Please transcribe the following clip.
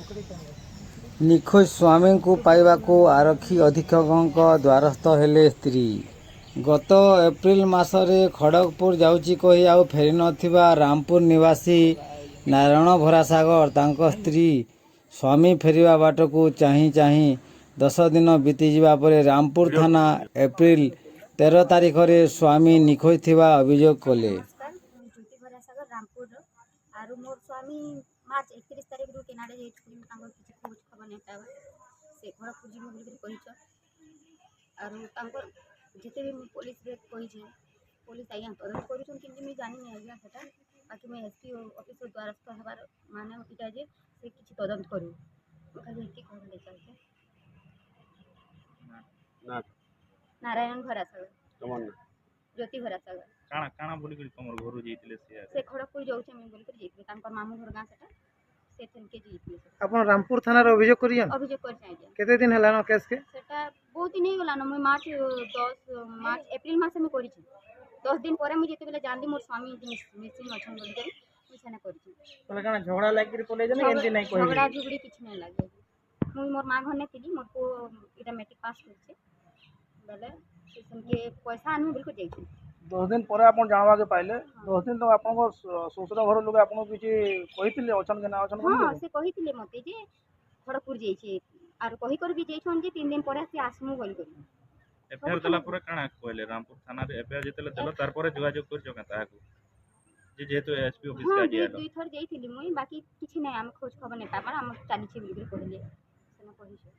ନିଖୋଜ ସ୍ୱାମୀଙ୍କୁ ପାଇବାକୁ ଆରକ୍ଷୀ ଅଧୀକ୍ଷକଙ୍କ ଦ୍ୱାରସ୍ଥ ହେଲେ ସ୍ତ୍ରୀ। ଗତ ଏପ୍ରିଲ ମାସରେ ଖଡ଼ଗପୁର ଯାଉଛି କହି ଆଉ ଫେରିନଥିବା ରାମପୁର ନିବାସୀ ନାରାୟଣ ଭରାସାଗର ତାଙ୍କ ସ୍ତ୍ରୀ ସ୍ୱାମୀ ଫେରିବା ବାଟକୁ ଚାହିଁ ଚାହିଁ 10 ଦିନ ବିତିଯିବା ପରେ ରାମପୁର ଥାନା ଏପ୍ରିଲ 13 ତାରିଖରେ ସ୍ୱାମୀ ନିଖୋଜ ଥିବା ଅଭିଯୋଗ କଲେ। ଜ୍ୟୋତି ଭରାସାଗର ରାମପୁର ଆରୁ ମୋର ସ୍ୱାମୀ ମାର୍ଚ୍ଚ 31 ତାରିଖରୁ କେନାଡ଼େ ଯାଇଥିଲି ତାଙ୍କର କିଛି ଖୋଜ ଖବର ନାଇଁ ପାଇବା ସେ ଘର ଖୋଜିବୁ ବୋଲିକରି କହିଛ ଆରୁ ତାଙ୍କର ଯେତେ ବି ମୁଇଁ ପୋଲିସରେ କହିଛେ ପୋଲିସ ଆଜ୍ଞା ତଦନ୍ତ କରୁଛନ୍ କିନ୍ତୁ ମୁଇଁ ଜାଣିନି ଆଜ୍ଞା ସେଟା ବାକି ମୁଇଁ ଏସ୍ପି ଅଫିସର ଦ୍ୱାରସ୍ଥ ହେବାର ମାନେ ଇଟା ଯେ ସେ କିଛି ତଦନ୍ତ କରୁ ମୁଁ ଖାଲି ଏତିକି କହିଲେ ଚାହୁଁଛେ। ନାରାୟଣ ଭରାସାଗର ଜ୍ୟୋତି ଭରାସାଗର କାଣା କାଣା ବୋଲିକରି ତମର ଘରୁ ଯାଇଥିଲେ ସେ ଖଡ଼ଗପୁର ଯାଉଛେ ମୁଇଁ ବୋଲିକରି ଯାଇଥିଲେ ତାଙ୍କର ମାମୁଁ ଘର ଗାଁ ସେଟା ସେଠିକେ ଯାଇଥିଲେ। ଆପଣ ରାମପୁର ଥାନାରେ ଅଭିଯୋଗ କରିଛନ୍? ଅଭିଯୋଗ କରିଛେ ଆଜ୍ଞା। କେତେ ଦିନ ହେଲାନ କେସ୍ କେ? ସେଟା ବହୁତ ଦିନ ହେଇଗଲାନ ମୁଇଁ ମାର୍ଚ୍ଚ ଏପ୍ରିଲ ମାସେ ମୁଇଁ କରିଛି 10 ଦିନ ପରେ ମୁଇଁ ଯେତେବେଳେ ଜାଣିଲି ମୋର ସ୍ୱାମୀ ମିସିଂ ଅଛନ୍ ବୋଲିକରି ମୁଇଁ ସେନେ କରିଛି। ବୋଲେ କାଣା ଝଗଡ଼ା ଲାଗିକରି ପଲେଇଛ ନା ଏମିତି ନାଇଁ କହିବି? ଝଗଡ଼ା ଝୁଗଡ଼ି କିଛି ନାଇଁ ଲାଗେ ମୁଇଁ ମୋର୍ ମାଆ ଘରନେ ଥିଲି ମୋର୍ ପୁଅ ଇଟା ମେଟ୍ରିକ୍ ପାସ୍ କରିଛେ ବେଲେ ସେ ସେନ୍କେ ପଇସା ଆନମି ବୋଲିକରି ଯାଇଥିଲି। 10 ଦିନ ପରେ ଆପଣ ଜାଣବାକେ ପାଇଲେ 10 ଦିନ ତକ ଆପଣଙ୍କ ଶ୍ୱଶୁର ଘର ଲୋକ ଆପଣଙ୍କୁ କିଛି କହିଥିଲେ ଅଛନ୍ କି ନା ଅଛନ୍? ହଁ ସେ କହିଥିଲେ ମତେ ଯେ ଖଡ଼ଗପୁର ଯାଇଛେ ଆରୁ କହିକରି ବି ଯାଇଛନ୍ ଯେ 3 ଦିନ ପରେ ଆସି ଆସମୁ ବୋଲିକରି। ଏଫଆଇଆର ଦେଲା ପରେ କାଣା କହିଲେ ରାମପୁର ଥାନାରେ ଏଫଆଇଆର ଯେତେବେଳେ ଦେଲ ତାର ପରେ ଯୋଗାଯୋଗ କରିଛ କାଁ ତାହାକୁ ଯେହେତୁ ଏସପି ଅଫିସ ହଁ ଆଜି ଆଇଲ? ଦୁଇ ଥର ଯାଇଥିଲି ମୁଇଁ ବାକି କିଛି ନାଇଁ ଆମେ ଖୋଜ ଖବର ନାଇଁ ପାଇବାର ଆମର ଚାଲିଛି ବୋଲିକରି କହିଲେ ସେନେ କହିଛେ।